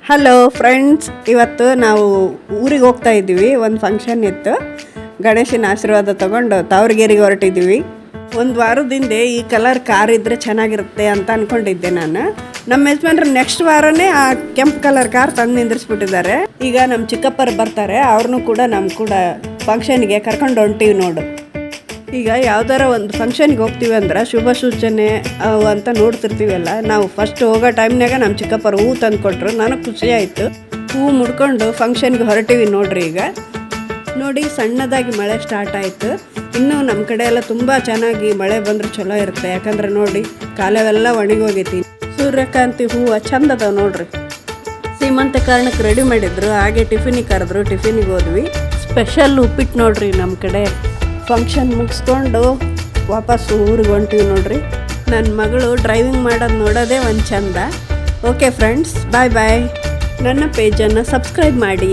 Hello friends, ಇವತ್ತು ನಾವು ಊರಿಗೆ ಹೋಗ್ತಾ ಇದ್ದೀವಿ. ಒಂದು ಫಂಕ್ಷನ್ ಇತ್ತು. ಗಣೇಶನ ಆಶೀರ್ವಾದ ತೊಗೊಂಡು ತಾವರಗೇರಿಗೆ ಹೊರಟಿದ್ದೀವಿ. ಒಂದು ವಾರದಿಂದ ಈ ಕಲರ್ ಕಾರ್ ಇದ್ದರೆ ಚೆನ್ನಾಗಿರುತ್ತೆ ಅಂತ ಅಂದ್ಕೊಂಡಿದ್ದೆ ನಾನು. ನಮ್ಮ ಯಜಮಾನ್ರು ನೆಕ್ಸ್ಟ್ ವಾರನೇ ಆ ಕೆಂಪು ಕಲರ್ ಕಾರ್ ತಂದು ನಿಂದಿರಿಸ್ಬಿಟ್ಟಿದ್ದಾರೆ. ಈಗ ನಮ್ಮ ಚಿಕ್ಕಪ್ಪರು ಬರ್ತಾರೆ, ಅವ್ರನ್ನೂ ಕೂಡ ನಮ್ಮ ಕೂಡ ಫಂಕ್ಷನ್ಗೆ ಕರ್ಕೊಂಡು ಹೊಂಟೀವಿ ನೋಡು. ಈಗ ಯಾವ್ದಾರ ಒಂದು ಫಂಕ್ಷನ್ಗೆ ಹೋಗ್ತೀವಿ ಅಂದ್ರೆ ಶುಭ ಸೂಚನೆ ಅಂತ ನೋಡ್ತಿರ್ತೀವಲ್ಲ, ನಾವು ಫಸ್ಟ್ ಹೋಗೋ ಟೈಮ್ನಾಗ ನಮ್ಮ ಚಿಕ್ಕಪ್ಪರು ಹೂ ತಂದು ಕೊಟ್ಟರು. ನನಗೆ ಖುಷಿ ಆಯಿತು. ಹೂ ಮುಡ್ಕೊಂಡು ಫಂಕ್ಷನ್ಗೆ ಹೊರಟೀವಿ ನೋಡ್ರಿ. ಈಗ ನೋಡಿ, ಸಣ್ಣದಾಗಿ ಮಳೆ ಸ್ಟಾರ್ಟ್ ಆಯಿತು. ಇನ್ನೂ ನಮ್ಮ ಕಡೆ ಎಲ್ಲ ತುಂಬ ಚೆನ್ನಾಗಿ ಮಳೆ ಬಂದರೆ ಚಲೋ ಇರುತ್ತೆ. ಯಾಕಂದ್ರೆ ನೋಡಿ, ಕಾಲವೆಲ್ಲ ಒಣಗೋಗೈತಿ. ಸೂರ್ಯಕಾಂತಿ ಹೂವು ಚಂದ ಅದಾವೆ ನೋಡ್ರಿ. ಸೀಮಂತ ಕಾರಣಕ್ಕೆ ರೆಡಿ ಮಾಡಿದ್ರು. ಹಾಗೆ ಟಿಫಿನಿಗೆ ಕರೆದ್ರು, ಟಿಫಿನಿಗೆ ಹೋದ್ವಿ. ಸ್ಪೆಷಲ್ ಉಪ್ಪಿಟ್ಟು ನೋಡ್ರಿ ನಮ್ಮ ಕಡೆ. ಫಂಕ್ಷನ್ ಮುಗಿಸ್ಕೊಂಡು ವಾಪಸ್ಸು ಊರಿಗೆ ಹೊಂಟೀವಿ ನೋಡ್ರಿ. ನನ್ನ ಮಗಳು ಡ್ರೈವಿಂಗ್ ಮಾಡೋದು ನೋಡೋದೇ ಒಂದು ಚಂದ. ಓಕೆ ಫ್ರೆಂಡ್ಸ್, ಬಾಯ್ ಬಾಯ್. ನನ್ನ ಪೇಜನ್ನು ಸಬ್ಸ್ಕ್ರೈಬ್ ಮಾಡಿ.